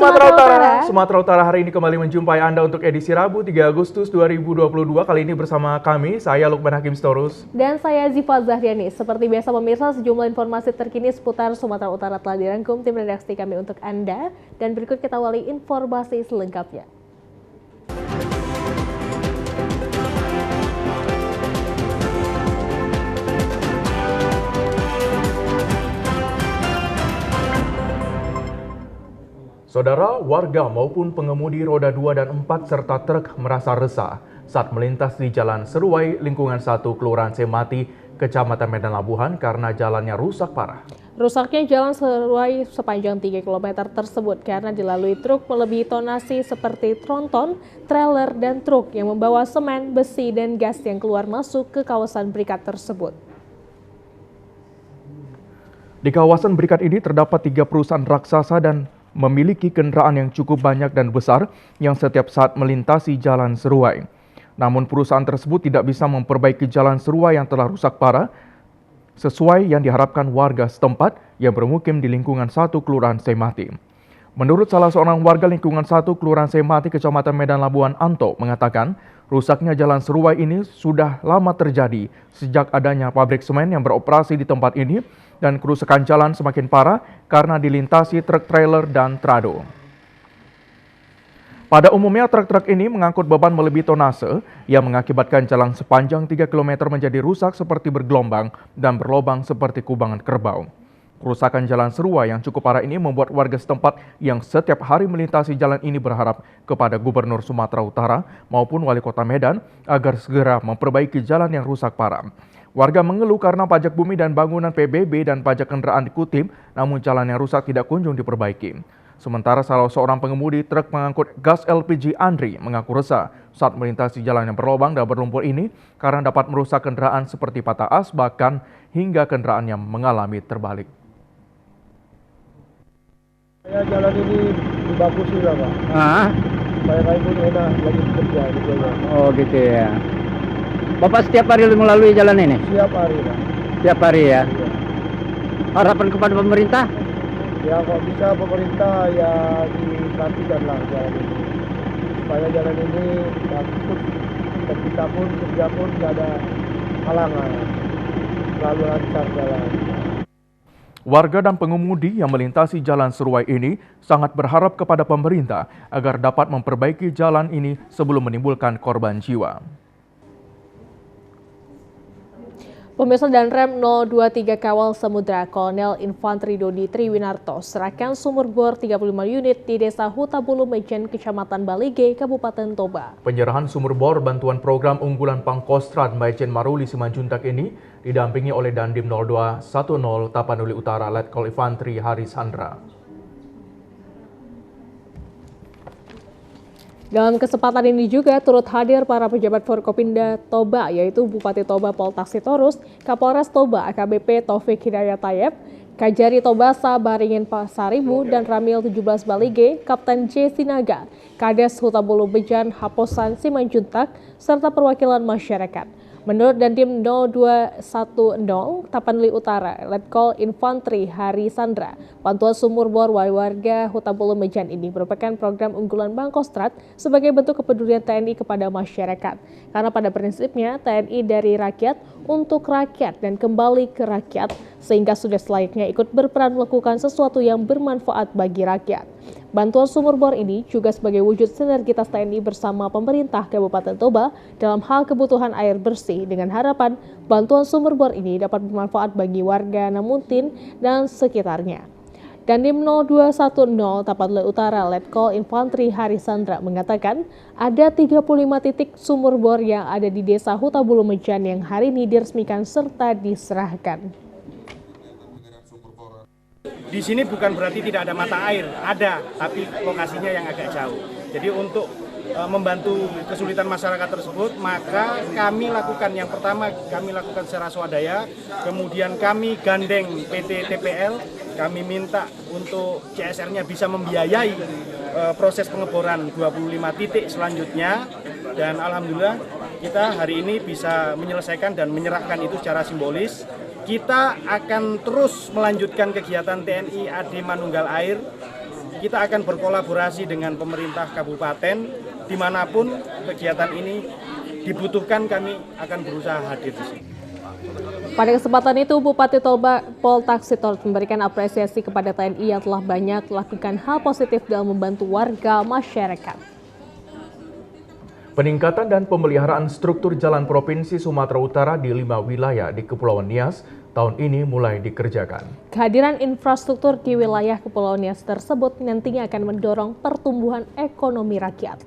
Sumatera Utara. Sumatera Utara hari ini kembali menjumpai Anda untuk edisi Rabu 3 Agustus 2022. Kali ini bersama kami, saya Lukman Hakim Storus. Dan saya Ziva Zahriani. Seperti biasa pemirsa, sejumlah informasi terkini seputar Sumatera Utara telah dirangkum tim redaksi kami untuk Anda. Dan berikut kita awali informasi selengkapnya. Saudara, warga maupun pengemudi roda 2 dan 4 serta truk merasa resah saat melintas di Jalan Seruai, lingkungan 1, Kelurahan Semati, Kecamatan Medan Labuhan karena jalannya rusak parah. Rusaknya Jalan Seruai sepanjang 3 km tersebut karena dilalui truk melebihi tonasi seperti tronton, trailer, dan truk yang membawa semen, besi, dan gas yang keluar masuk ke kawasan berikat tersebut. Di kawasan berikat ini terdapat 3 perusahaan raksasa dan memiliki kendaraan yang cukup banyak dan besar yang setiap saat melintasi Jalan Seruai. Namun perusahaan tersebut tidak bisa memperbaiki Jalan Seruai yang telah rusak parah sesuai yang diharapkan warga setempat yang bermukim di lingkungan 1 Kelurahan Semati. Menurut salah seorang warga lingkungan 1 Kelurahan Semati, Kecamatan Medan Labuhan, Anto, mengatakan rusaknya Jalan Seruai ini sudah lama terjadi sejak adanya pabrik semen yang beroperasi di tempat ini dan kerusakan jalan semakin parah karena dilintasi truk trailer dan trado. Pada umumnya truk-truk ini mengangkut beban melebihi tonase yang mengakibatkan jalan sepanjang 3 km menjadi rusak seperti bergelombang dan berlobang seperti kubangan kerbau. Kerusakan Jalan Seruai yang cukup parah ini membuat warga setempat yang setiap hari melintasi jalan ini berharap kepada Gubernur Sumatera Utara maupun Wali Kota Medan agar segera memperbaiki jalan yang rusak parah. Warga mengeluh karena pajak bumi dan bangunan PBB dan pajak kendaraan dikutip, namun jalan yang rusak tidak kunjung diperbaiki. Sementara salah seorang pengemudi truk mengangkut gas LPG, Andri, mengaku resah saat melintasi jalan yang berlubang dan berlumpur ini karena dapat merusak kendaraan seperti patah as, bahkan hingga kendaraan yang mengalami terbalik. Ya, jalan ini dibagusin lah Pak. Supaya kami pun enak lagi bekerja gitu ya. Oh gitu ya. Bapak setiap hari melalui jalan ini? Setiap hari Pak. Setiap hari ya? Iya. Harapan kepada pemerintah? Ya kalau bisa pemerintah ya diperhatikan lah jalan ini. Supaya jalan ini bagus dan kita pun kerja pun tidak ada halangan. Selalu lancar jalan. Warga dan pengemudi yang melintasi Jalan Seruai ini sangat berharap kepada pemerintah agar dapat memperbaiki jalan ini sebelum menimbulkan korban jiwa. Pemirsa dan Rem 023 Kawal Samudra Kolonel Infanteri Dodi Triwinarto serahkan sumur bor 35 unit di Desa Hutabulu Mejen, Kecamatan Balige, Kabupaten Toba. Penyerahan sumur bor bantuan program unggulan Pangkostrat Mejen Maruli Simanjuntak ini didampingi oleh Dandim 0210 Tapanuli Utara Letkol Infanteri Haris Handra. Dalam kesempatan ini juga turut hadir para pejabat Forkopimda Toba, yaitu Bupati Toba Pol Taksitorus, Kapolres Toba AKBP Taufik Hidayat Tayeb, Kajari Toba Sabaringin Pasaribu, dan Ramil 17 Balige, Kapten J. Sinaga, Kades Hutabulu Bejan Haposan Simanjuntak, serta perwakilan masyarakat. Menurut Dandim 0210 Tapanuli Utara, Letkol Infanteri Hari Sandra, bantuan sumur bor warga Hutabulu Mejan ini merupakan program unggulan Pangkostrat sebagai bentuk kepedulian TNI kepada masyarakat. Karena pada prinsipnya TNI dari rakyat untuk rakyat dan kembali ke rakyat, sehingga sudah selayaknya ikut berperan melakukan sesuatu yang bermanfaat bagi rakyat. Bantuan sumur bor ini juga sebagai wujud sinergitas TNI bersama pemerintah Kabupaten Toba dalam hal kebutuhan air bersih dengan harapan bantuan sumur bor ini dapat bermanfaat bagi warga Namuntin dan sekitarnya. Dandim 0210 Tapanuli Utara Letkol Infanteri Hari Sandra mengatakan ada 35 titik sumur bor yang ada di Desa Hutabulu Mejan yang hari ini diresmikan serta diserahkan. Di sini bukan berarti tidak ada mata air, ada, tapi lokasinya yang agak jauh. Jadi untuk membantu kesulitan masyarakat tersebut, maka kami lakukan yang pertama kami lakukan secara swadaya, kemudian kami gandeng PT TPL, kami minta untuk CSR-nya bisa membiayai proses pengeboran 25 titik selanjutnya, dan alhamdulillah kita hari ini bisa menyelesaikan dan menyerahkan itu secara simbolis. Kita akan terus melanjutkan kegiatan TNI AD Manunggal Air. kita akan berkolaborasi dengan pemerintah kabupaten, dimanapun kegiatan ini dibutuhkan kami akan berusaha hadir di sini. Pada kesempatan itu, Bupati Toba Pol Taksitorus memberikan apresiasi kepada TNI yang telah banyak melakukan hal positif dalam membantu warga masyarakat. Peningkatan dan pemeliharaan struktur jalan Provinsi Sumatera Utara di 5 wilayah di Kepulauan Nias tahun ini mulai dikerjakan. Kehadiran infrastruktur di wilayah Kepulauan Nias tersebut nantinya akan mendorong pertumbuhan ekonomi rakyat.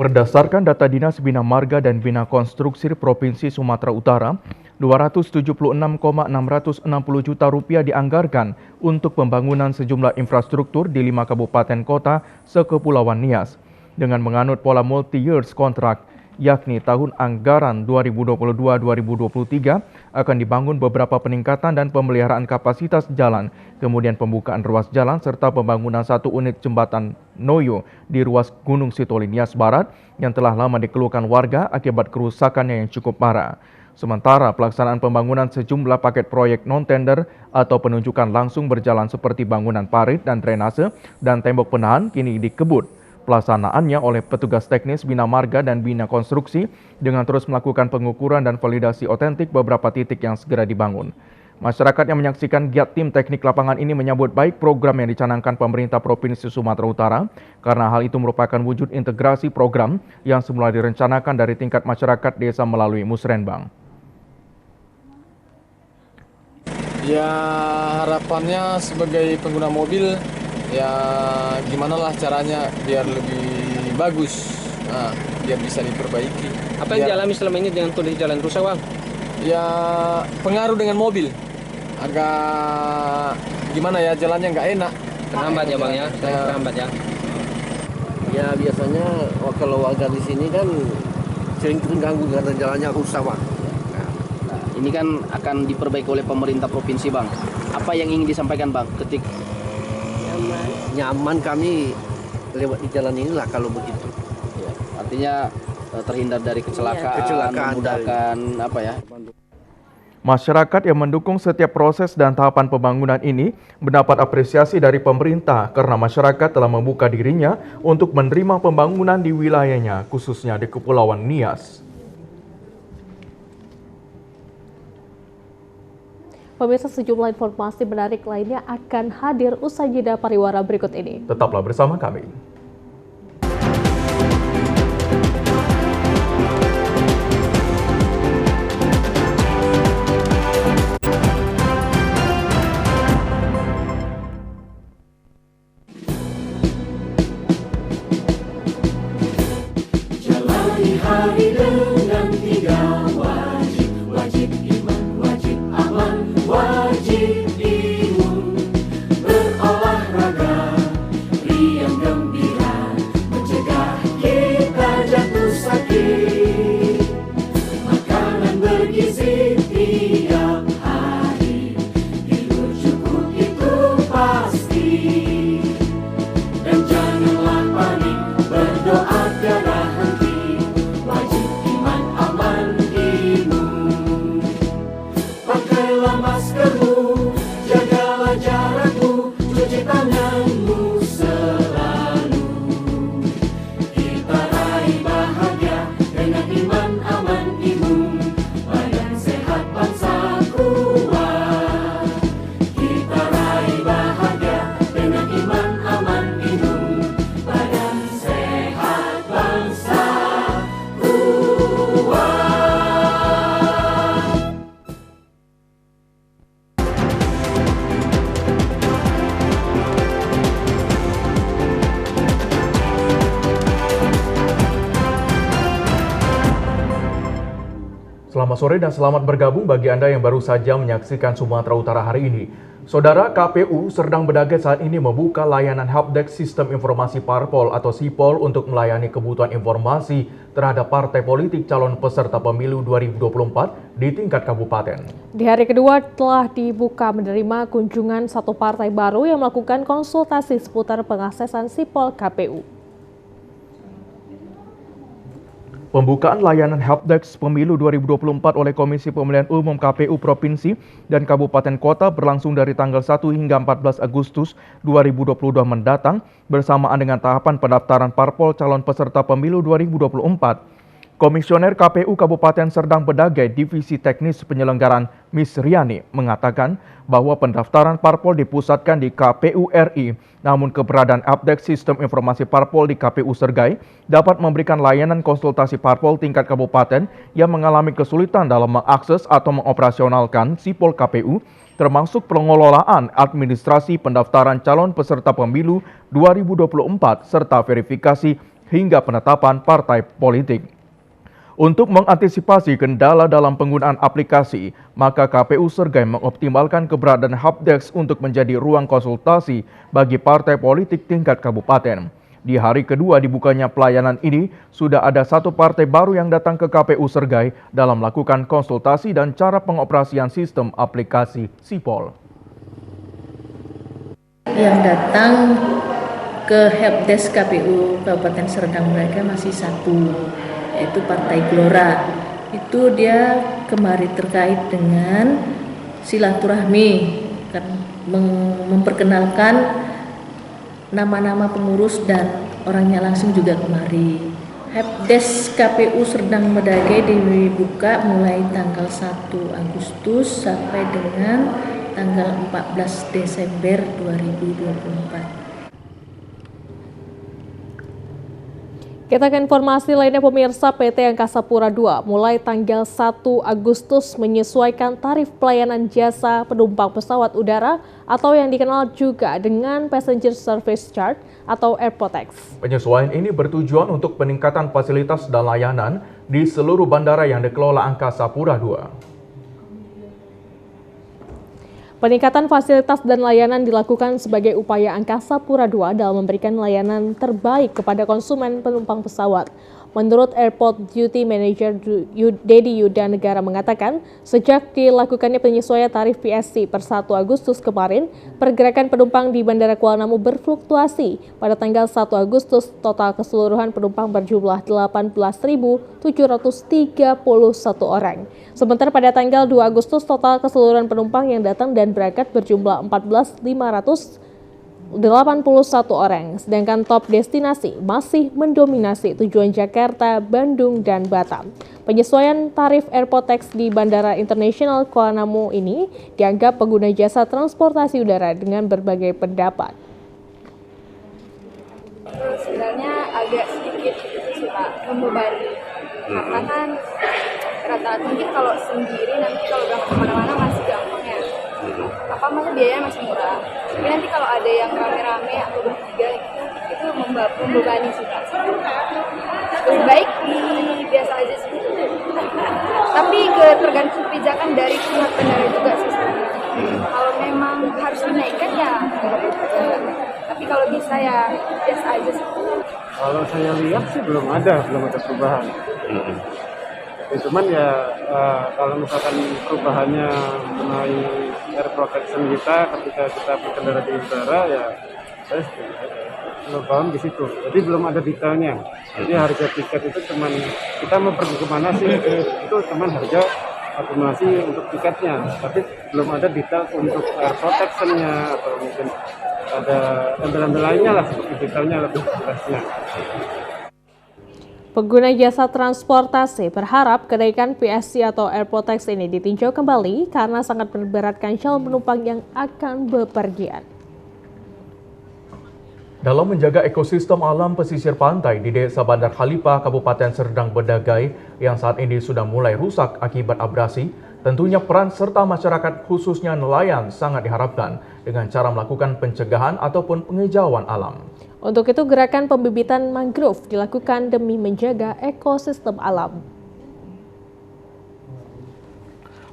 Berdasarkan data Dinas Bina Marga dan Bina Konstruksi Provinsi Sumatera Utara, Rp276,660 juta dianggarkan untuk pembangunan sejumlah infrastruktur di 5 kabupaten kota sekepulauan Nias. Dengan menganut pola multi-years contract, yakni tahun anggaran 2022-2023 akan dibangun beberapa peningkatan dan pemeliharaan kapasitas jalan, kemudian pembukaan ruas jalan serta pembangunan 1 unit jembatan Noyo di ruas Gunung Sitoli Nias Barat yang telah lama dikeluhkan warga akibat kerusakannya yang cukup parah. Sementara pelaksanaan pembangunan sejumlah paket proyek non-tender atau penunjukan langsung berjalan seperti bangunan parit dan drainase dan tembok penahan kini dikebut. Pelaksanaannya oleh petugas teknis Bina Marga dan Bina Konstruksi dengan terus melakukan pengukuran dan validasi otentik beberapa titik yang segera dibangun. Masyarakat yang menyaksikan giat tim teknik lapangan ini menyambut baik program yang dicanangkan pemerintah Provinsi Sumatera Utara karena hal itu merupakan wujud integrasi program yang semula direncanakan dari tingkat masyarakat desa melalui Musrenbang. Ya harapannya sebagai pengguna mobil ya gimana lah caranya biar lebih bagus, biar bisa diperbaiki. Apa yang dialami selama ini dengan kondisi jalan rusak, Bang? Ya pengaruh dengan mobil, agak gimana ya, jalannya nggak enak. Terhambat ya, Bang ya? Terhambat ya? Ya biasanya kalau warga di sini kan sering terganggu dengan jalannya rusak, Bang. Ini kan akan diperbaiki oleh pemerintah provinsi, Bang. Apa yang ingin disampaikan, Bang, Nyaman kami lewat di jalan inilah kalau begitu. Ya, artinya terhindar dari kecelakaan, memudahkan apa ya? Masyarakat yang mendukung setiap proses dan tahapan pembangunan ini mendapat apresiasi dari pemerintah karena masyarakat telah membuka dirinya untuk menerima pembangunan di wilayahnya, khususnya di Kepulauan Nias. Pemirsa, sejumlah informasi menarik lainnya akan hadir usai jeda pariwara berikut ini. Tetaplah bersama kami. Jalani hari dengan 3 wajib, wajib iman, wajib aman, wajib imun, berolahraga, riang gembira, mencegah kita jatuh sakit, makanan bergizi tiap hari, tidur cukup itu pasti, dan janganlah panik, berdoa tiada henti, wajib iman, aman, imun. Pakailah maskermu, jagalah jarakmu, cuci tanganmu selalu. Kita raih bahagia dengan iman, aman, imun, badan sehat, bangsa kuat. Kita raih bahagia dengan iman, aman, imun, badan sehat, bangsa kuat. Selamat sore dan selamat bergabung bagi Anda yang baru saja menyaksikan Sumatera Utara hari ini. Saudara, KPU Serdang Bedagai saat ini membuka layanan Helpdesk Sistem Informasi Parpol atau SIPOL untuk melayani kebutuhan informasi terhadap partai politik calon peserta pemilu 2024 di tingkat kabupaten. Di hari kedua telah dibuka menerima kunjungan satu partai baru yang melakukan konsultasi seputar pengaksesan SIPOL KPU. Pembukaan layanan Helpdesk Pemilu 2024 oleh Komisi Pemilihan Umum KPU Provinsi dan Kabupaten Kota berlangsung dari tanggal 1 hingga 14 Agustus 2022 mendatang bersamaan dengan tahapan pendaftaran parpol calon peserta pemilu 2024. Komisioner KPU Kabupaten Serdang Bedagai Divisi Teknis Penyelenggaraan Miss Riani mengatakan bahwa pendaftaran parpol dipusatkan di KPU RI, namun keberadaan update sistem informasi parpol di KPU Sergai dapat memberikan layanan konsultasi parpol tingkat kabupaten yang mengalami kesulitan dalam mengakses atau mengoperasionalkan sipol KPU, termasuk pengelolaan administrasi pendaftaran calon peserta pemilu 2024 serta verifikasi hingga penetapan partai politik. Untuk mengantisipasi kendala dalam penggunaan aplikasi, maka KPU Sergai mengoptimalkan keberadaan Helpdesk untuk menjadi ruang konsultasi bagi partai politik tingkat kabupaten. Di hari kedua dibukanya pelayanan ini, sudah ada satu partai baru yang datang ke KPU Sergai dalam melakukan konsultasi dan cara pengoperasian sistem aplikasi Sipol. Yang datang ke Helpdesk KPU Kabupaten Serdang Bedagai masih satu, yaitu Partai Gelora. Itu dia kemari terkait dengan silaturahmi, memperkenalkan nama-nama pengurus dan orangnya langsung juga kemari. Helpdesk KPU Serdang Bedagai dibuka mulai tanggal 1 Agustus sampai dengan tanggal 14 Desember 2024. Kita ke informasi lainnya pemirsa. PT Angkasa Pura II mulai tanggal 1 Agustus menyesuaikan tarif pelayanan jasa penumpang pesawat udara atau yang dikenal juga dengan Passenger Service Charge atau Airport Tax. Penyesuaian ini bertujuan untuk peningkatan fasilitas dan layanan di seluruh bandara yang dikelola Angkasa Pura II. Peningkatan fasilitas dan layanan dilakukan sebagai upaya Angkasa Pura II dalam memberikan layanan terbaik kepada konsumen penumpang pesawat. Menurut Airport Duty Manager Dedi Yuda Negara mengatakan, sejak dilakukannya penyesuaian tarif PSC per 1 Agustus kemarin, pergerakan penumpang di Bandara Kuala Namu berfluktuasi. Pada tanggal 1 Agustus, total keseluruhan penumpang berjumlah 18.731 orang. Sementara pada tanggal 2 Agustus, total keseluruhan penumpang yang datang dan berangkat berjumlah 14.581 orang, sedangkan top destinasi masih mendominasi tujuan Jakarta, Bandung, dan Batam. Penyesuaian tarif Airport Tax di Bandara Internasional Kuala Namu ini dianggap pengguna jasa transportasi udara dengan berbagai pendapat. Sebenarnya agak sedikit itu sih Pak, membebani. Karena kan rata-rata mungkin kalau sendiri nanti kalau berangkat kemana-mana masih gampang ya. Maksudnya biayanya masih murah. Tapi nanti kalau ada yang rame-rame atau bertiga itu membebani sih Pak. Lebih baik biasa aja sih. Tapi tergantung kebijakan dari pihak bandara juga sih sebenarnya. Kalau memang harus dinaikkan ya, tapi kalau bisa ya biasa aja sih. Kalau saya lihat sih belum ada perubahan. Cuman ya kalau misalkan perubahannya mengenai air protection kita ketika kita berkendara di udara ya saya belum paham di situ. Jadi belum ada detailnya. Jadi harga tiket itu cuman kita mau pergi kemana sih itu cuman harga akumulasi untuk tiketnya, tapi belum ada detail untuk air protectionnya atau mungkin ada embel-embel lainnya lah seperti detailnya lebih jelasnya. Pengguna jasa transportasi berharap kenaikan PSC atau Airport Tax ini ditinjau kembali karena sangat memberatkan calon penumpang yang akan bepergian. Dalam menjaga ekosistem alam pesisir pantai di Desa Bandar Khalipah, Kabupaten Serdang Bedagai yang saat ini sudah mulai rusak akibat abrasi, tentunya peran serta masyarakat khususnya nelayan sangat diharapkan dengan cara melakukan pencegahan ataupun pengejauhan alam. Untuk itu gerakan pembibitan mangrove dilakukan demi menjaga ekosistem alam.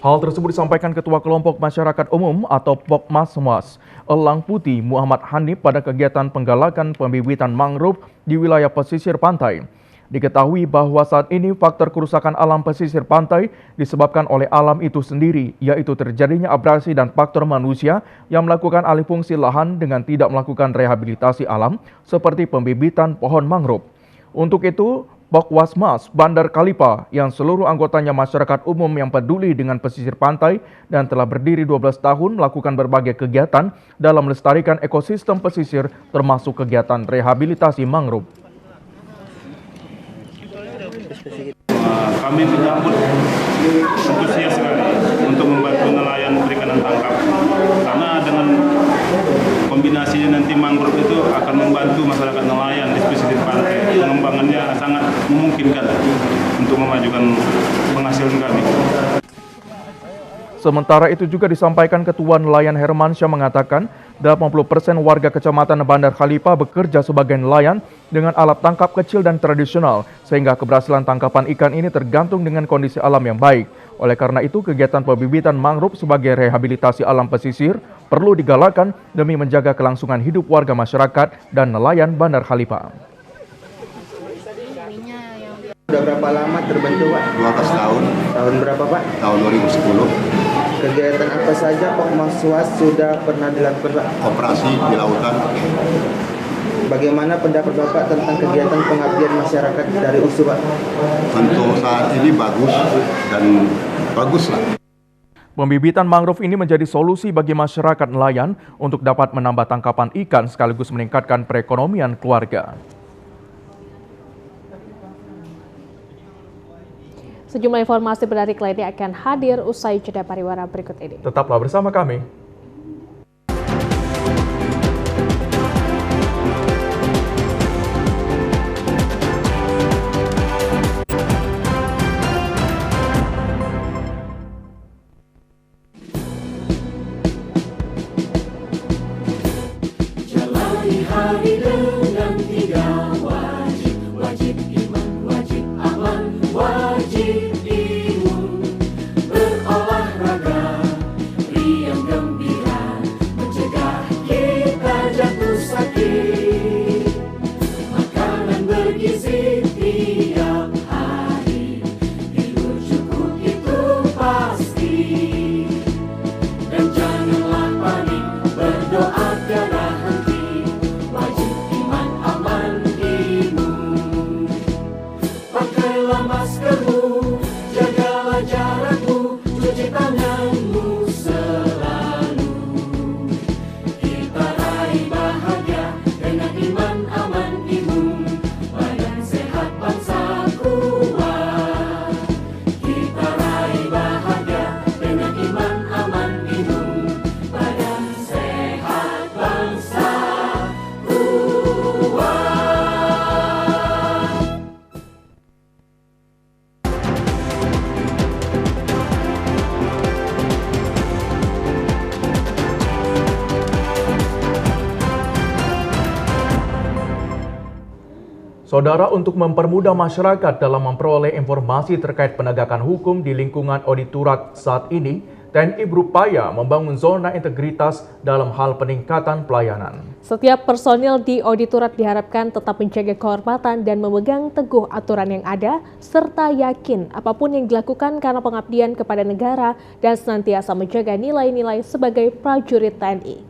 Hal tersebut disampaikan Ketua Kelompok Masyarakat Umum atau Pokmasmas Elang Putih Muhammad Hanif pada kegiatan penggalakan pembibitan mangrove di wilayah pesisir pantai. Diketahui bahwa saat ini faktor kerusakan alam pesisir pantai disebabkan oleh alam itu sendiri, yaitu terjadinya abrasi dan faktor manusia yang melakukan alih fungsi lahan dengan tidak melakukan rehabilitasi alam seperti pembibitan pohon mangrove. Untuk itu, Pokwasmas Bandar Kalipa yang seluruh anggotanya masyarakat umum yang peduli dengan pesisir pantai dan telah berdiri 12 tahun melakukan berbagai kegiatan dalam melestarikan ekosistem pesisir termasuk kegiatan rehabilitasi mangrove. Kami menyambut antusias sekali untuk membantu nelayan perikanan tangkap karena dengan kombinasinya nanti mangrove itu akan membantu masyarakat nelayan di pesisir pantai. Pengembangannya sangat memungkinkan untuk memajukan penghasilan kami. Sementara itu juga disampaikan Ketua Nelayan Hermansyah mengatakan 80% warga Kecamatan Bandar Kalipa bekerja sebagai nelayan dengan alat tangkap kecil dan tradisional, sehingga keberhasilan tangkapan ikan ini tergantung dengan kondisi alam yang baik. Oleh karena itu, kegiatan pembibitan mangrove sebagai rehabilitasi alam pesisir perlu digalakkan demi menjaga kelangsungan hidup warga masyarakat dan nelayan Bandar Kalipa. Sudah berapa lama terbentuk, Pak? 12 tahun. Tahun berapa, Pak? Tahun 2010. Kegiatan apa saja Pokmaswas sudah pernah dilakukan, Pak? Operasi di lautan. Bagaimana pendapat Bapak tentang kegiatan pengabdian masyarakat dari USU, Pak? Untuk saat ini bagus dan baguslah. Pembibitan mangrove ini menjadi solusi bagi masyarakat nelayan untuk dapat menambah tangkapan ikan sekaligus meningkatkan perekonomian keluarga. Sejumlah informasi menarik lainnya akan hadir usai jeda pariwara berikut ini. Tetaplah bersama kami. Jalani hari dengan 3 wajib, wajib iman, wajib aman, wajib imun. Berolahraga, riang gembira, mencegah kita jatuh sakit. Makanan bergizi tiap hari, tidur cukup itu pasti. Dan janganlah panik, berdoa tiada henti. Wajib iman, aman, imun. Pakailah maskermu, jagalah jarakmu, cuci tanganmu selalu. Kita raih bahagia dengan iman, aman, imun. Badan sehat, bangsa kuat. Kita raih bahagia dengan iman, aman, imun. Badan sehat, bangsa kuat. Saudara, untuk mempermudah masyarakat dalam memperoleh informasi terkait penegakan hukum di lingkungan auditorat saat ini, TNI berupaya membangun zona integritas dalam hal peningkatan pelayanan. Setiap personil di auditorat diharapkan tetap menjaga kehormatan dan memegang teguh aturan yang ada, serta yakin apapun yang dilakukan karena pengabdian kepada negara dan senantiasa menjaga nilai-nilai sebagai prajurit TNI.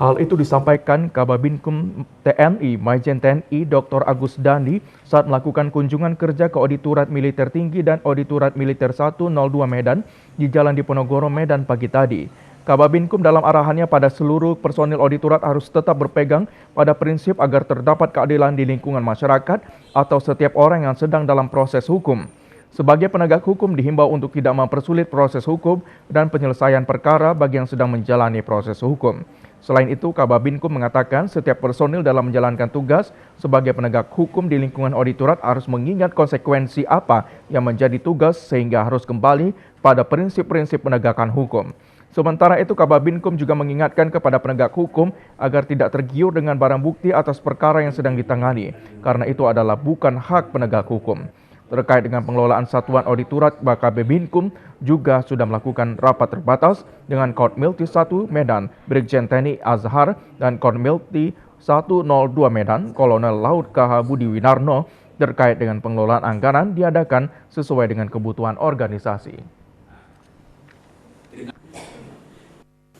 Hal itu disampaikan Kababinkum TNI Majen TNI Dr. Agus Dandi saat melakukan kunjungan kerja ke Auditorat Militer Tinggi dan Auditorat Militer 102 Medan di Jalan Diponegoro, Medan pagi tadi. Kababinkum dalam arahannya pada seluruh personil auditorat harus tetap berpegang pada prinsip agar terdapat keadilan di lingkungan masyarakat atau setiap orang yang sedang dalam proses hukum. Sebagai penegak hukum dihimbau untuk tidak mempersulit proses hukum dan penyelesaian perkara bagi yang sedang menjalani proses hukum. Selain itu, Kababinkum mengatakan setiap personil dalam menjalankan tugas sebagai penegak hukum di lingkungan auditorat harus mengingat konsekuensi apa yang menjadi tugas sehingga harus kembali pada prinsip-prinsip penegakan hukum. Sementara itu, Kababinkum juga mengingatkan kepada penegak hukum agar tidak tergiur dengan barang bukti atas perkara yang sedang ditangani, karena itu adalah bukan hak penegak hukum. Terkait dengan pengelolaan Satuan Auditorat, Kababinkum juga sudah melakukan rapat terbatas dengan Kormilti 1 Medan, Brigjen TNI Azhar, dan Kormilti 102 Medan, Kolonel Laut KH Budi Winarno, terkait dengan pengelolaan anggaran diadakan sesuai dengan kebutuhan organisasi.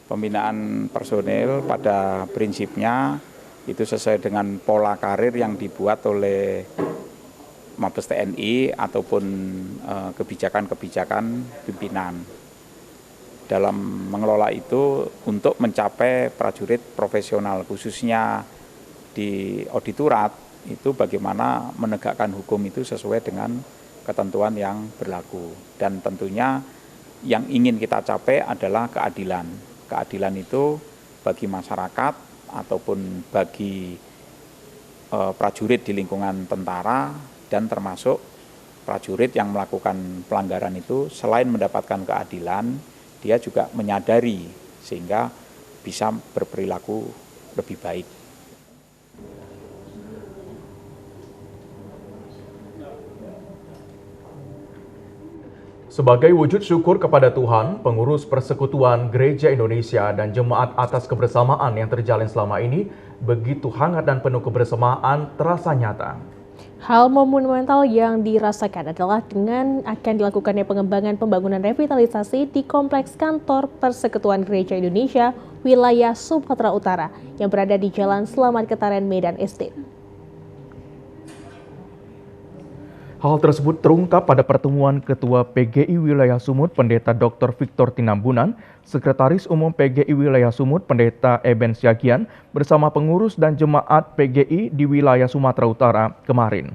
Pembinaan personil pada prinsipnya Itu sesuai dengan pola karir yang dibuat oleh Mabes TNI ataupun kebijakan-kebijakan pimpinan. Dalam mengelola itu untuk mencapai prajurit profesional, khususnya di auditorat, itu bagaimana menegakkan hukum itu sesuai dengan ketentuan yang berlaku. Dan tentunya yang ingin kita capai adalah keadilan. Keadilan itu bagi masyarakat ataupun bagi prajurit di lingkungan tentara, dan termasuk prajurit yang melakukan pelanggaran itu selain mendapatkan keadilan, dia juga menyadari sehingga bisa berperilaku lebih baik. Sebagai wujud syukur kepada Tuhan, pengurus Persekutuan Gereja Indonesia dan jemaat atas kebersamaan yang terjalin selama ini begitu hangat dan penuh kebersamaan terasa nyata. Hal monumental yang dirasakan adalah dengan akan dilakukannya pengembangan pembangunan revitalisasi di Kompleks Kantor Persekutuan Gereja Indonesia wilayah Sumatera Utara yang berada di Jalan Selamat Ketaren, Medan Estate. Hal tersebut terungkap pada pertemuan Ketua PGI Wilayah Sumut Pendeta Dr. Victor Tinambunan, Sekretaris Umum PGI Wilayah Sumut Pendeta Eben Syagian bersama pengurus dan jemaat PGI di wilayah Sumatera Utara kemarin.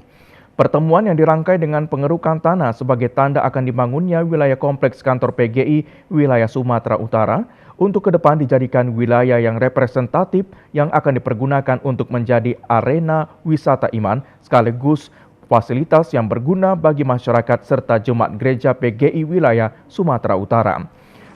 Pertemuan yang dirangkai dengan pengerukan tanah sebagai tanda akan dibangunnya wilayah kompleks kantor PGI wilayah Sumatera Utara untuk ke depan dijadikan wilayah yang representatif yang akan dipergunakan untuk menjadi arena wisata iman sekaligus fasilitas yang berguna bagi masyarakat serta jemaat gereja PGI wilayah Sumatera Utara.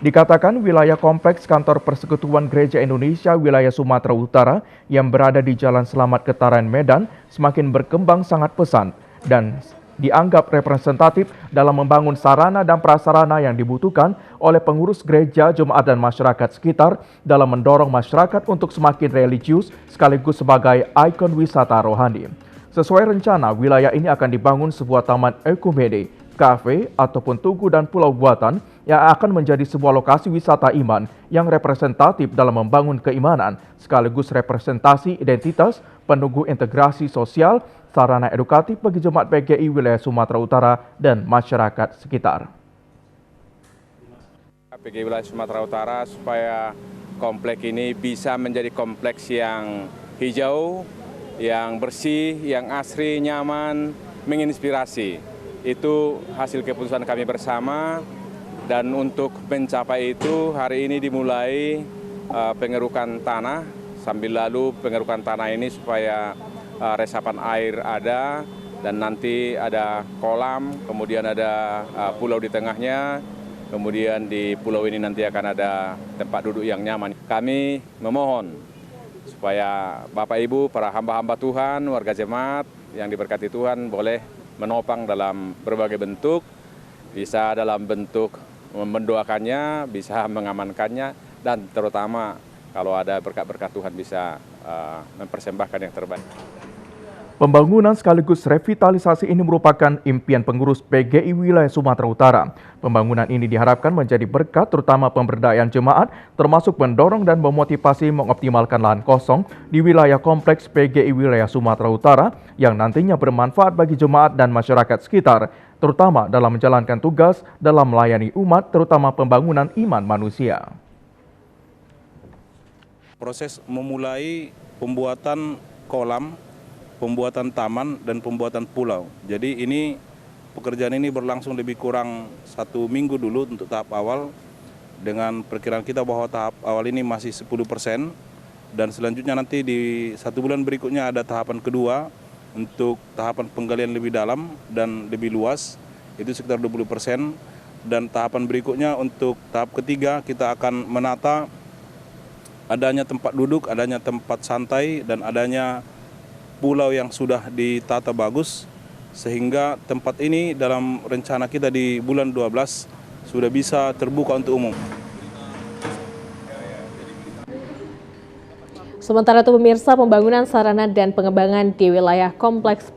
Dikatakan wilayah kompleks kantor Persekutuan Gereja Indonesia wilayah Sumatera Utara yang berada di Jalan Selamat Ketaren, Medan semakin berkembang sangat pesat dan dianggap representatif dalam membangun sarana dan prasarana yang dibutuhkan oleh pengurus gereja, jemaat dan masyarakat sekitar dalam mendorong masyarakat untuk semakin religius sekaligus sebagai ikon wisata rohani. Sesuai rencana, wilayah ini akan dibangun sebuah taman ekumene, kafe, ataupun tugu dan pulau buatan yang akan menjadi sebuah lokasi wisata iman yang representatif dalam membangun keimanan, sekaligus representasi identitas, penunggu integrasi sosial, sarana edukatif bagi jemaat PGI wilayah Sumatera Utara dan masyarakat sekitar. PGI wilayah Sumatera Utara supaya kompleks ini bisa menjadi kompleks yang hijau, yang bersih, yang asri, nyaman, menginspirasi. Itu hasil keputusan kami bersama, dan untuk mencapai itu hari ini dimulai pengerukan tanah, sambil lalu pengerukan tanah ini supaya resapan air ada, dan nanti ada kolam, kemudian ada pulau di tengahnya, kemudian di pulau ini nanti akan ada tempat duduk yang nyaman. Kami memohon supaya Bapak Ibu, para hamba-hamba Tuhan, warga jemaat yang diberkati Tuhan boleh menopang dalam berbagai bentuk, bisa dalam bentuk mendoakannya, bisa mengamankannya, dan terutama kalau ada berkat-berkat Tuhan bisa mempersembahkan yang terbaik. Pembangunan sekaligus revitalisasi ini merupakan impian pengurus PGI wilayah Sumatera Utara. Pembangunan ini diharapkan menjadi berkat terutama pemberdayaan jemaat, termasuk mendorong dan memotivasi mengoptimalkan lahan kosong di wilayah kompleks PGI wilayah Sumatera Utara yang nantinya bermanfaat bagi jemaat dan masyarakat sekitar, terutama dalam menjalankan tugas dalam melayani umat, terutama pembangunan iman manusia. Proses memulai pembuatan kolam, pembuatan taman, dan pembuatan pulau. Jadi ini pekerjaan ini berlangsung lebih kurang 1 minggu dulu untuk tahap awal, dengan perkiraan kita bahwa tahap awal ini masih 10%, dan selanjutnya nanti di 1 bulan berikutnya ada tahapan kedua untuk tahapan penggalian lebih dalam dan lebih luas, itu sekitar 20%, dan tahapan berikutnya untuk tahap ketiga kita akan menata adanya tempat duduk, adanya tempat santai, dan adanya pulau yang sudah ditata bagus, sehingga tempat ini dalam rencana kita di bulan 12 sudah bisa terbuka untuk umum. Sementara itu pemirsa, pembangunan sarana dan pengembangan di wilayah kompleks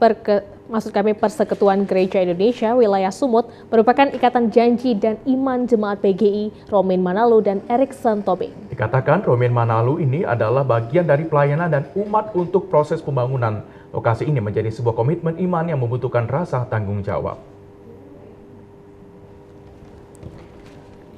Persekutuan Gereja Indonesia Wilayah Sumut merupakan ikatan janji dan iman jemaat PGI Romin Manalu dan Erikson Tobing. Dikatakan Romin Manalu ini adalah bagian dari pelayanan dan umat untuk proses pembangunan. Lokasi ini menjadi sebuah komitmen iman yang membutuhkan rasa tanggung jawab.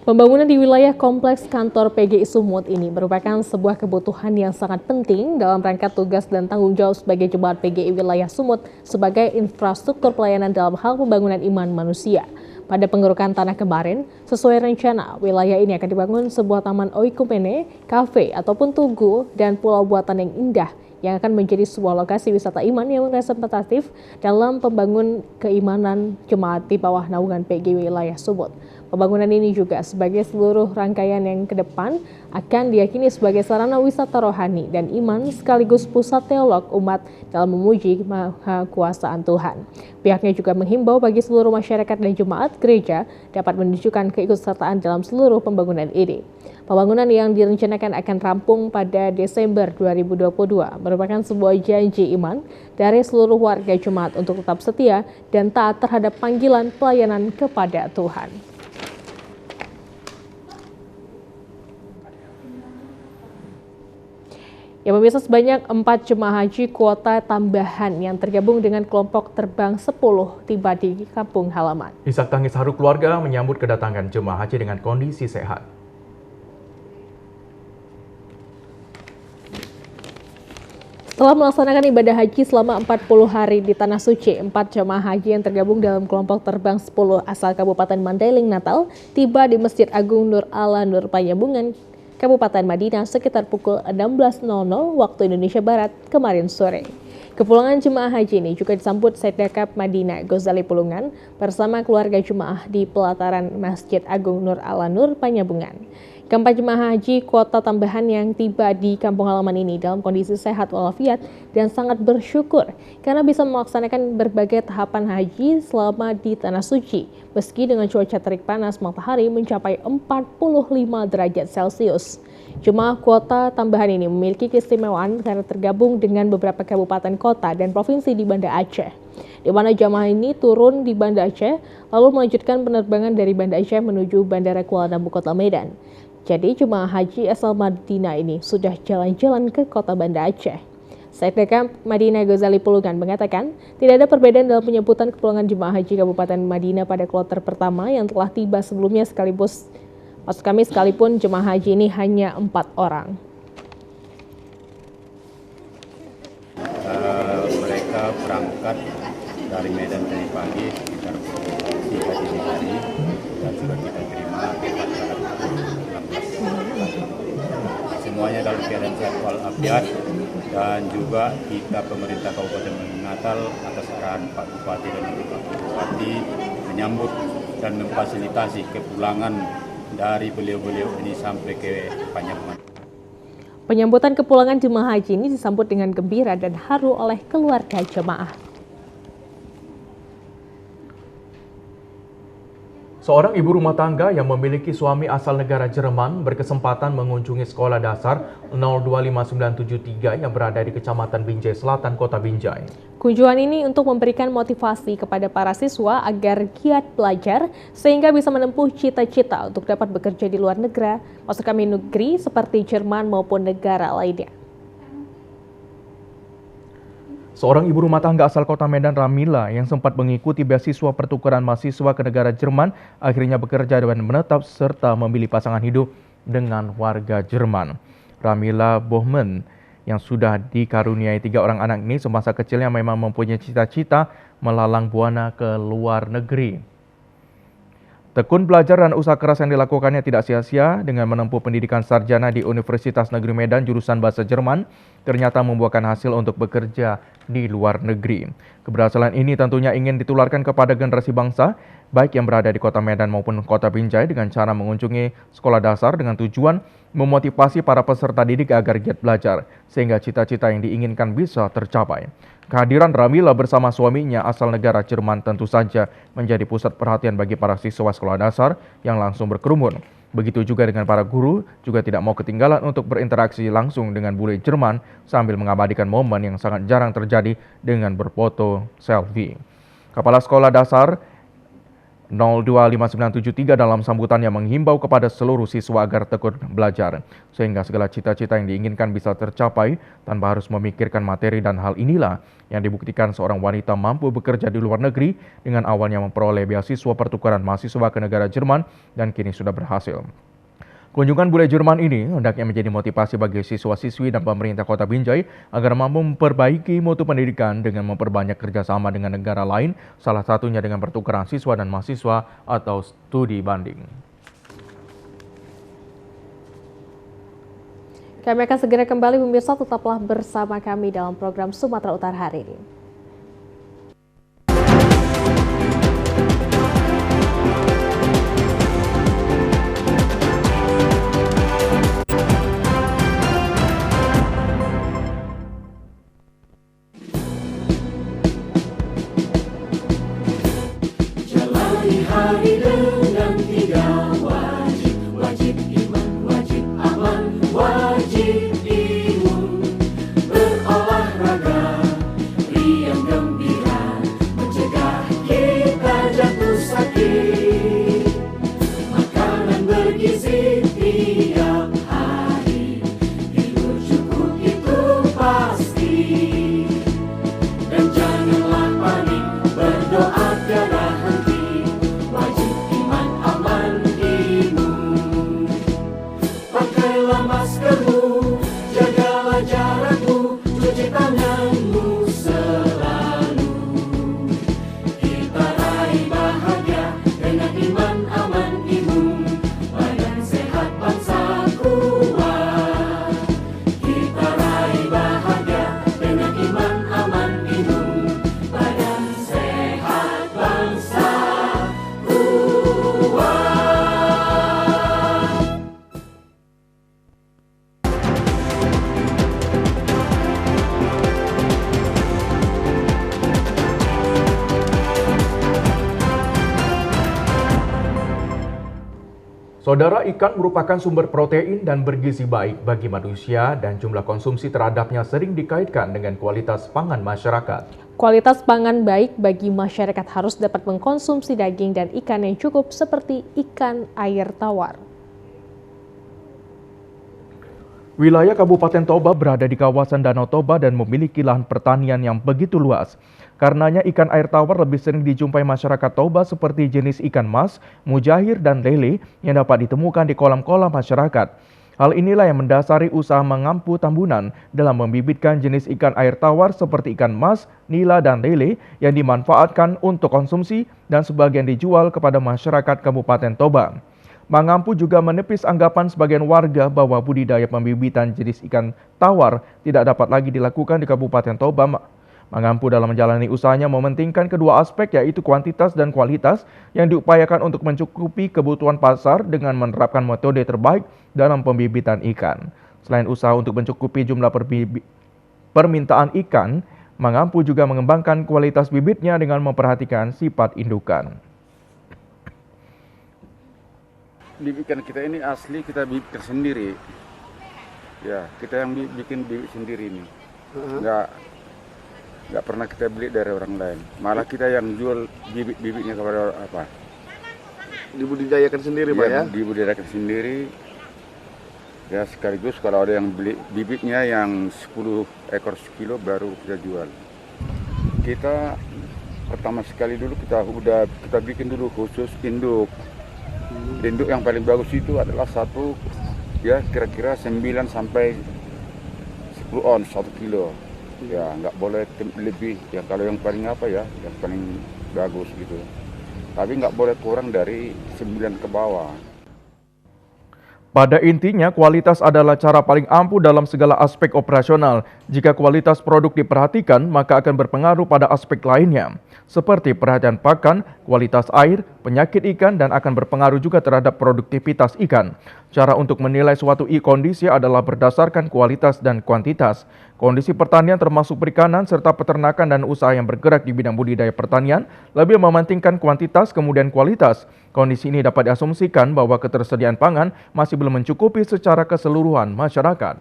Pembangunan di wilayah kompleks kantor PGI Sumut ini merupakan sebuah kebutuhan yang sangat penting dalam rangka tugas dan tanggung jawab sebagai jemaat PGI wilayah Sumut sebagai infrastruktur pelayanan dalam hal pembangunan iman manusia. Pada pengerukan tanah kemarin, sesuai rencana, wilayah ini akan dibangun sebuah taman oikumene, kafe ataupun tugu dan pulau buatan yang indah yang akan menjadi sebuah lokasi wisata iman yang representatif dalam pembangunan keimanan jemaat di bawah naungan PGI wilayah Sumut. Pembangunan ini juga sebagai seluruh rangkaian yang ke depan akan diyakini sebagai sarana wisata rohani dan iman sekaligus pusat teolog umat dalam memuji maha kuasaan Tuhan. Pihaknya juga menghimbau bagi seluruh masyarakat dan jemaat gereja dapat menunjukkan keikutsertaan dalam seluruh pembangunan ini. Pembangunan yang direncanakan akan rampung pada Desember 2022 merupakan sebuah janji iman dari seluruh warga jemaat untuk tetap setia dan taat terhadap panggilan pelayanan kepada Tuhan. Ya pemirsa, sebanyak 4 jemaah haji kuota tambahan yang tergabung dengan kelompok terbang 10 tiba di kampung halaman. Isak tangis haru keluarga menyambut kedatangan jemaah haji dengan kondisi sehat. Setelah melaksanakan ibadah haji selama 40 hari di Tanah Suci, 4 jemaah haji yang tergabung dalam kelompok terbang 10 asal Kabupaten Mandailing, Natal, tiba di Masjid Agung Nur Ala Nur Panyabungan, Kabupaten Madinah sekitar pukul 16.00 waktu Indonesia Barat kemarin sore. Kepulangan jemaah haji ini juga disambut Sekdakap Madinah Ghazali Pulungan bersama keluarga jemaah di pelataran Masjid Agung Nur Ala Nur Panyabungan. Keempat jemaah haji kuota tambahan yang tiba di kampung halaman ini dalam kondisi sehat walafiat dan sangat bersyukur karena bisa melaksanakan berbagai tahapan haji selama di Tanah Suci meski dengan cuaca terik panas matahari mencapai 45 derajat Celcius. Jemaah kuota tambahan ini memiliki keistimewaan karena tergabung dengan beberapa kabupaten kota dan provinsi di Banda Aceh, di mana jemaah ini turun di Banda Aceh lalu melanjutkan penerbangan dari Banda Aceh menuju Bandara Kuala Namu Kota Medan. Jadi jemaah haji asal Madinah ini sudah jalan-jalan ke kota Banda Aceh. Sekdakap Madinah Ghazali Pulungan mengatakan tidak ada perbedaan dalam penyebutan kepulangan jemaah haji Kabupaten Madinah pada kloter pertama yang telah tiba sebelumnya sekalipun jemaah haji ini hanya 4 orang. Mereka berangkat dari Medan tadi pagi sekitar 3 dini hari dan sudah kita terima pada pukul 16. Semuanya dalam keadaan sehat walafiat dan juga kita pemerintah Kabupaten Natal atas arahan Pak Bupati dan Ibu Bupati menyambut dan memfasilitasi kepulangan dari beliau-beliau ini sampai ke Panyabungan. Penyambutan kepulangan jemaah haji ini disambut dengan gembira dan haru oleh keluarga jemaah. Seorang ibu rumah tangga yang memiliki suami asal negara Jerman berkesempatan mengunjungi sekolah dasar 025973 yang berada di Kecamatan Binjai Selatan, Kota Binjai. Kunjungan ini untuk memberikan motivasi kepada para siswa agar giat belajar sehingga bisa menempuh cita-cita untuk dapat bekerja di luar negeri seperti Jerman maupun negara lainnya. Seorang ibu rumah tangga asal Kota Medan, Ramila, yang sempat mengikuti beasiswa pertukaran mahasiswa ke negara Jerman, akhirnya bekerja dan menetap serta memilih pasangan hidup dengan warga Jerman. Ramila Bohmen, yang sudah dikaruniai 3 orang anak ini, semasa kecilnya memang mempunyai cita-cita melalang buana ke luar negeri. Tekun belajar dan usaha keras yang dilakukannya tidak sia-sia dengan menempuh pendidikan sarjana di Universitas Negeri Medan jurusan Bahasa Jerman, ternyata membuahkan hasil untuk bekerja di luar negeri. Keberhasilan ini tentunya ingin ditularkan kepada generasi bangsa, baik yang berada di Kota Medan maupun Kota Binjai dengan cara mengunjungi sekolah dasar dengan tujuan memotivasi para peserta didik agar giat belajar, sehingga cita-cita yang diinginkan bisa tercapai. Kehadiran Ramila bersama suaminya asal negara Jerman tentu saja menjadi pusat perhatian bagi para siswa sekolah dasar yang langsung berkerumun. Begitu juga dengan para guru, juga tidak mau ketinggalan untuk berinteraksi langsung dengan bule Jerman sambil mengabadikan momen yang sangat jarang terjadi dengan berfoto selfie. Kepala Sekolah Dasar 025973 dalam sambutannya menghimbau kepada seluruh siswa agar tekun belajar, sehingga segala cita-cita yang diinginkan bisa tercapai tanpa harus memikirkan materi, dan hal inilah yang dibuktikan seorang wanita mampu bekerja di luar negeri dengan awalnya memperoleh beasiswa pertukaran mahasiswa ke negara Jerman dan kini sudah berhasil. Kunjungan bule Jerman ini hendaknya menjadi motivasi bagi siswa-siswi dan pemerintah Kota Binjai agar mampu memperbaiki mutu pendidikan dengan memperbanyak kerjasama dengan negara lain, salah satunya dengan pertukaran siswa dan mahasiswa atau studi banding. Kami akan segera kembali, pemirsa, tetaplah bersama kami dalam program Sumatera Utara hari ini. Hari dengan 3 wajib, wajib iman, wajib aman, wajib imun. Berolahraga, riang gembira, mencegah kita jatuh sakit. Makanan bergizi tiap hari, tidur cukup itu pasti. Dan janganlah panik, berdoa tiada henti. Maskermu, jagalah jarakmu, cuci tanganmu selalu. Kita raih bahagia dengan iman, aman, imun, badan sehat, bangsa kuat. Kita raih bahagia dengan iman, aman, imun, badan sehat, bangsa kuat. Saudara, ikan merupakan sumber protein dan bergizi baik bagi manusia, dan jumlah konsumsi terhadapnya sering dikaitkan dengan kualitas pangan masyarakat. Kualitas pangan baik bagi masyarakat harus dapat mengkonsumsi daging dan ikan yang cukup seperti ikan air tawar. Wilayah Kabupaten Toba berada di kawasan Danau Toba dan memiliki lahan pertanian yang begitu luas. Karenanya ikan air tawar lebih sering dijumpai masyarakat Toba seperti jenis ikan mas, mujahir, dan lele yang dapat ditemukan di kolam-kolam masyarakat. Hal inilah yang mendasari usaha Mengampu Tambunan dalam membibitkan jenis ikan air tawar seperti ikan mas, nila, dan lele yang dimanfaatkan untuk konsumsi dan sebagian dijual kepada masyarakat Kabupaten Toba. Mengampu juga menepis anggapan sebagian warga bahwa budidaya pembibitan jenis ikan tawar tidak dapat lagi dilakukan di Kabupaten Toba. Mengampu dalam menjalani usahanya mementingkan kedua aspek, yaitu kuantitas dan kualitas yang diupayakan untuk mencukupi kebutuhan pasar dengan menerapkan metode terbaik dalam pembibitan ikan. Selain usaha untuk mencukupi jumlah permintaan ikan, Mengampu juga mengembangkan kualitas bibitnya dengan memperhatikan sifat indukan. Bibit ikan kita ini asli kita bibitkan sendiri. Ya, kita yang bikin bibit sendiri ini. Nggak pernah kita beli dari orang lain. Malah kita yang jual bibit-bibitnya kepada apa? Dibudidayakan sendiri, Pak ya? Dibudidayakan sendiri. Ya, sekaligus kalau ada yang beli bibitnya yang 10 ekor sekilo baru kita jual. Kita pertama sekali dulu kita bikin dulu khusus induk. Induk yang paling bagus itu adalah satu, ya kira-kira 9 sampai 10 ons 1 kilo. Ya nggak boleh lebih, ya kalau yang paling apa ya, yang paling bagus gitu. Tapi nggak boleh kurang dari 9 ke bawah. Pada intinya, kualitas adalah cara paling ampuh dalam segala aspek operasional. Jika kualitas produk diperhatikan, maka akan berpengaruh pada aspek lainnya, seperti perhatian pakan, kualitas air, penyakit ikan, dan akan berpengaruh juga terhadap produktivitas ikan. Cara untuk menilai suatu kondisi adalah berdasarkan kualitas dan kuantitas. Kondisi pertanian termasuk perikanan serta peternakan dan usaha yang bergerak di bidang budidaya pertanian lebih mementingkan kuantitas kemudian kualitas. Kondisi ini dapat diasumsikan bahwa ketersediaan pangan masih belum mencukupi secara keseluruhan masyarakat.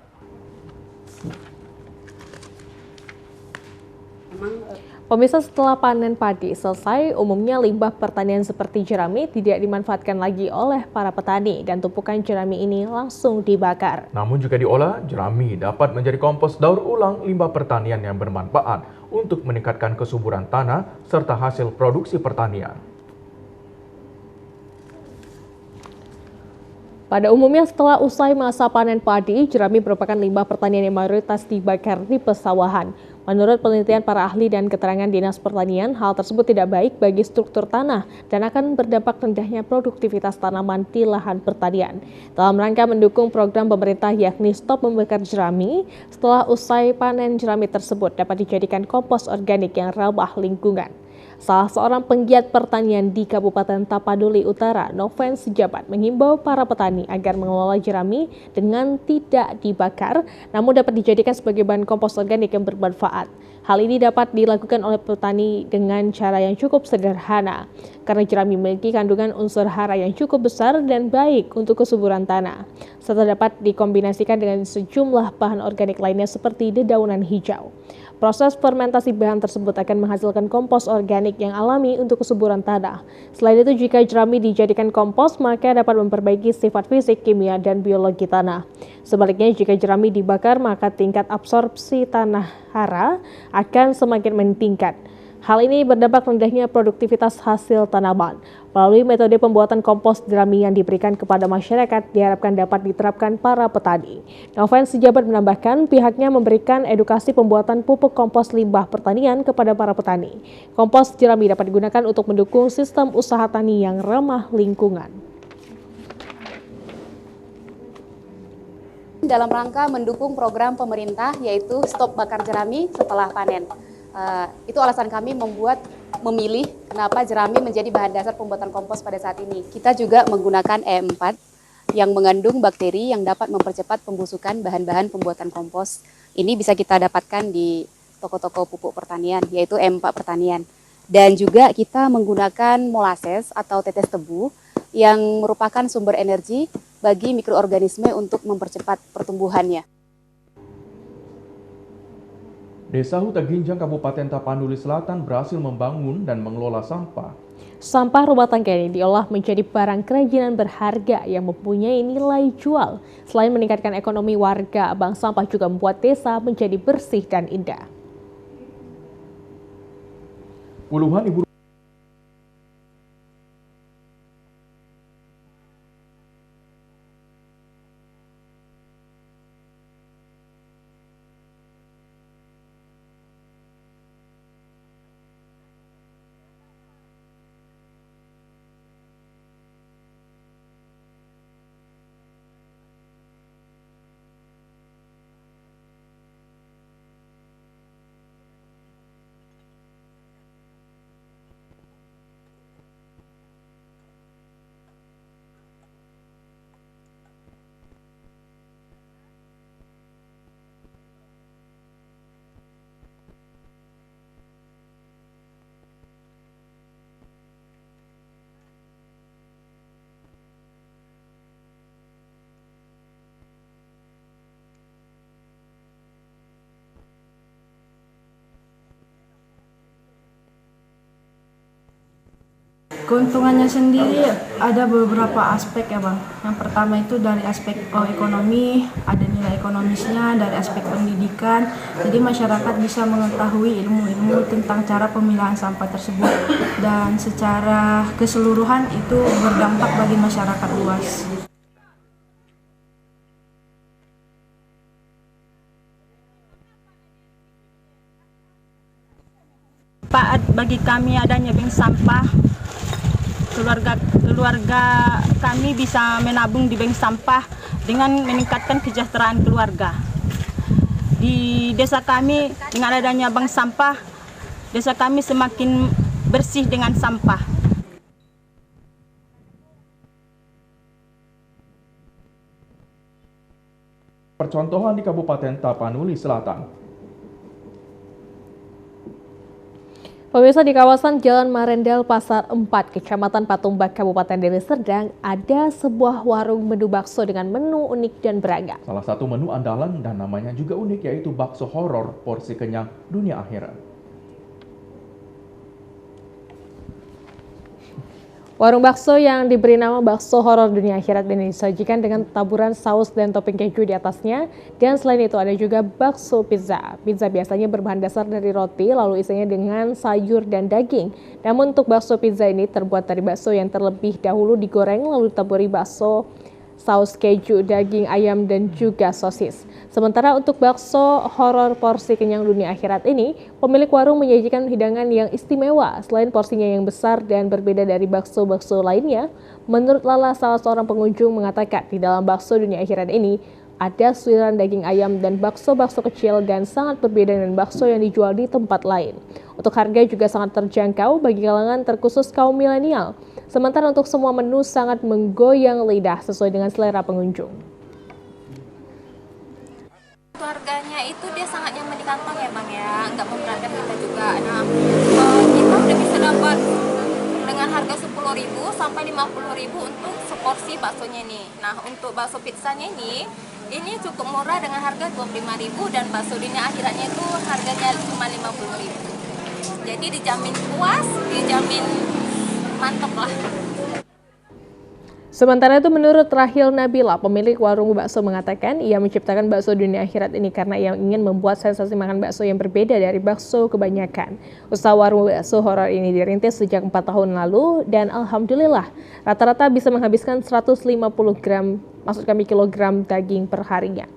Pemirsa, setelah panen padi selesai, umumnya limbah pertanian seperti jerami tidak dimanfaatkan lagi oleh para petani dan tumpukan jerami ini langsung dibakar. Namun jika diolah, jerami dapat menjadi kompos daur ulang limbah pertanian yang bermanfaat untuk meningkatkan kesuburan tanah serta hasil produksi pertanian. Pada umumnya setelah usai masa panen padi, jerami merupakan limbah pertanian yang mayoritas dibakar di pesawahan. Menurut penelitian para ahli dan keterangan Dinas Pertanian, hal tersebut tidak baik bagi struktur tanah dan akan berdampak rendahnya produktivitas tanaman di lahan pertanian. Dalam rangka mendukung program pemerintah yakni Stop Membakar Jerami, setelah usai panen jerami tersebut dapat dijadikan kompos organik yang ramah lingkungan. Salah seorang penggiat pertanian di Kabupaten Tapanuli Utara, Noven Sejabat, menghimbau para petani agar mengelola jerami dengan tidak dibakar, namun dapat dijadikan sebagai bahan kompos organik yang bermanfaat. Hal ini dapat dilakukan oleh petani dengan cara yang cukup sederhana, karena jerami memiliki kandungan unsur hara yang cukup besar dan baik untuk kesuburan tanah, serta dapat dikombinasikan dengan sejumlah bahan organik lainnya seperti dedaunan hijau. Proses fermentasi bahan tersebut akan menghasilkan kompos organik yang alami untuk kesuburan tanah. Selain itu, jika jerami dijadikan kompos, maka dapat memperbaiki sifat fisik, kimia, dan biologi tanah. Sebaliknya, jika jerami dibakar, maka tingkat absorpsi tanah hara akan semakin meningkat. Hal ini berdampak rendahnya produktivitas hasil tanaman. Melalui metode pembuatan kompos jerami yang diberikan kepada masyarakat diharapkan dapat diterapkan para petani. Noven Sejabat menambahkan pihaknya memberikan edukasi pembuatan pupuk kompos limbah pertanian kepada para petani. Kompos jerami dapat digunakan untuk mendukung sistem usaha tani yang ramah lingkungan. Dalam rangka mendukung program pemerintah yaitu Stop Bakar Jerami setelah panen. Itu alasan kami memilih kenapa jerami menjadi bahan dasar pembuatan kompos pada saat ini. Kita juga menggunakan E4 yang mengandung bakteri yang dapat mempercepat pembusukan bahan-bahan pembuatan kompos. Ini bisa kita dapatkan di toko-toko pupuk pertanian, yaitu E4 pertanian. Dan juga kita menggunakan molasses atau tetes tebu yang merupakan sumber energi bagi mikroorganisme untuk mempercepat pertumbuhannya. Desa Huta Ginjang Kabupaten Tapanuli Selatan berhasil membangun dan mengelola sampah. Sampah rumah tangga ini diolah menjadi barang kerajinan berharga yang mempunyai nilai jual. Selain meningkatkan ekonomi warga, bank sampah juga membuat desa menjadi bersih dan indah. Puluhan ibu Keuntungannya sendiri ada beberapa aspek ya Bang. Yang pertama itu dari aspek ekonomi, ada nilai ekonomisnya, dari aspek pendidikan. Jadi masyarakat bisa mengetahui ilmu-ilmu tentang cara pemilahan sampah tersebut. Dan secara keseluruhan itu berdampak bagi masyarakat luas. Manfaat bagi kami adanya bank sampah, keluarga kami bisa menabung di bank sampah dengan meningkatkan kesejahteraan keluarga. Di desa kami dengan adanya bank sampah, desa kami semakin bersih dengan sampah. Percontohan di Kabupaten Tapanuli Selatan. Pemirsa, di kawasan Jalan Marendal Pasar 4, Kecamatan Patumbak, Kabupaten Deli Serdang, ada sebuah warung menu bakso dengan menu unik dan beragam. Salah satu menu andalan dan namanya juga unik yaitu bakso horor porsi kenyang dunia akhirat. Warung bakso yang diberi nama bakso horor dunia akhirat ini disajikan dengan taburan saus dan topping keju di atasnya. Dan selain itu ada juga bakso pizza. Pizza biasanya berbahan dasar dari roti lalu isinya dengan sayur dan daging. Namun untuk bakso pizza ini terbuat dari bakso yang terlebih dahulu digoreng lalu ditaburi bakso, saus keju, daging ayam dan juga sosis. Sementara untuk bakso horor porsi kenyang dunia akhirat ini, pemilik warung menyajikan hidangan yang istimewa. Selain porsinya yang besar dan berbeda dari bakso-bakso lainnya, menurut Lala, salah seorang pengunjung mengatakan di dalam bakso dunia akhirat ini ada suiran daging ayam dan bakso-bakso kecil dan sangat berbeda dengan bakso yang dijual di tempat lain. Untuk harga juga sangat terjangkau bagi kalangan terkhusus kaum milenial. Sementara untuk semua menu sangat menggoyang lidah sesuai dengan selera pengunjung. Harganya itu dia sangat nyaman di kantong ya Bang ya, nggak memberatkan kita juga. Nah, kita udah bisa dapat dengan harga 10.000 sampai 50.000 untuk seporsi baksonya nih. Nah, untuk bakso pizzanya ini cukup murah dengan harga 25.000 dan bakso dunia akhiratnya itu harganya cuma 50.000. Jadi dijamin puas, dijamin mantap lah. Sementara itu menurut Rahil Nabila, pemilik warung bakso mengatakan ia menciptakan bakso dunia akhirat ini karena ia ingin membuat sensasi makan bakso yang berbeda dari bakso kebanyakan. Usaha warung bakso horor ini dirintis sejak 4 tahun lalu dan alhamdulillah rata-rata bisa menghabiskan 150 kilogram daging per harinya.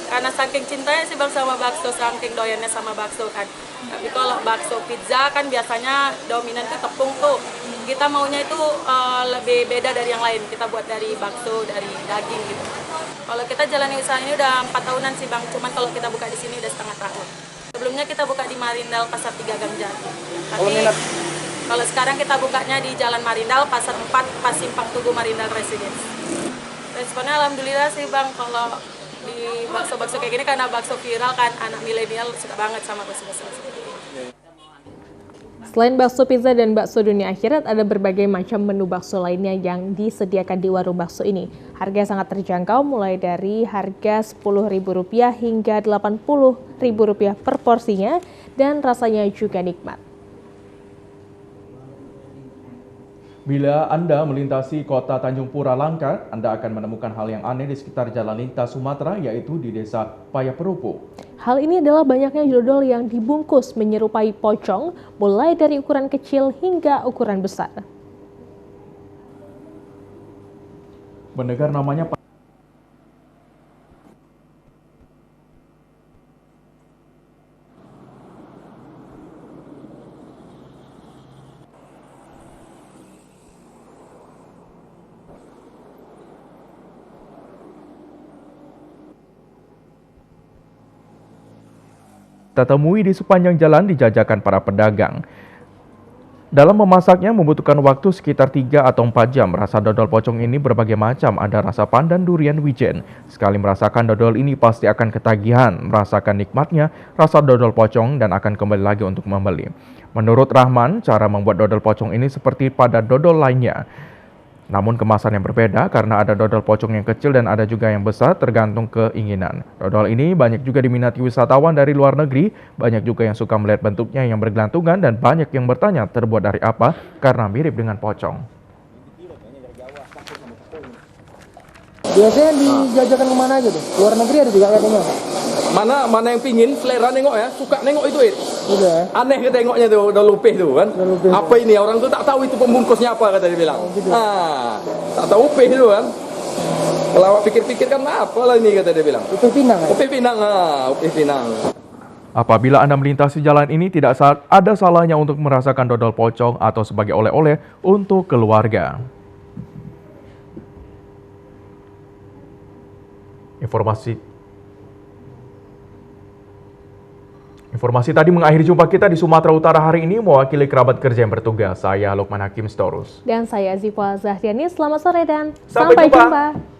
Karena saking cintanya sih Bang sama bakso, saking doyannya sama bakso kan. Tapi kalau bakso pizza kan biasanya dominan tuh tepung tuh. Kita maunya itu lebih beda dari yang lain. Kita buat dari bakso, dari daging gitu. Kalau kita jalani usaha ini udah 4 tahunan sih Bang. Cuman kalau kita buka di sini udah setengah tahun. Sebelumnya kita buka di Marindal Pasar 3 Gang Jati. Tapi kalau sekarang kita bukanya di Jalan Marindal Pasar 4 pas Simpang Tugu Marindal Residence. Responnya alhamdulillah sih Bang, kalau di bakso-bakso kayak gini karena bakso viral kan, anak milenial suka banget sama bakso-bakso seperti ini. Selain bakso pizza dan bakso dunia akhirat, ada berbagai macam menu bakso lainnya yang disediakan di warung bakso ini. Harga sangat terjangkau mulai dari harga Rp10.000 hingga Rp80.000 per porsinya dan rasanya juga nikmat. Bila Anda melintasi kota Tanjung Pura Langkat, Anda akan menemukan hal yang aneh di sekitar jalan lintas Sumatera, yaitu di desa Payaperopo. Hal ini adalah banyaknya dodol yang dibungkus menyerupai pocong, mulai dari ukuran kecil hingga ukuran besar. Mendengar namanya kita temui di sepanjang jalan dijajakan para pedagang. Dalam memasaknya membutuhkan waktu sekitar 3 atau 4 jam. Rasa dodol pocong ini berbagai macam, ada rasa pandan durian wijen. Sekali merasakan dodol ini pasti akan ketagihan, merasakan nikmatnya rasa dodol pocong dan akan kembali lagi untuk membeli. Menurut Rahman, cara membuat dodol pocong ini seperti pada dodol lainnya. Namun kemasan yang berbeda karena ada dodol pocong yang kecil dan ada juga yang besar tergantung keinginan. Dodol ini banyak juga diminati wisatawan dari luar negeri, banyak juga yang suka melihat bentuknya yang bergelantungan dan banyak yang bertanya terbuat dari apa karena mirip dengan pocong. Biasanya dijajakan kemana aja tuh? Luar negeri ada juga katanya? Mana yang pingin, selera nengok ya, suka nengok itu. Udah. Aneh ke tengoknya tuh, udah lupih tuh kan. Apa ini, orang tuh tak tahu itu pembungkusnya apa kata dia bilang. Tak tahu upih tuh kan. Kalau awak pikir-pikir kan apa lah ini kata dia bilang. Upih Pinang ya? Upih Pinang, upih Pinang. Apabila Anda melintasi jalan ini tidak ada salahnya untuk merasakan dodol pocong atau sebagai oleh-oleh untuk keluarga. Informasi tadi mengakhiri jumpa kita di Sumatera Utara hari ini. Mewakili kerabat kerja yang bertugas, saya Lukman Hakim Storus. Dan saya Ziva Zahriani. Selamat sore dan sampai jumpa.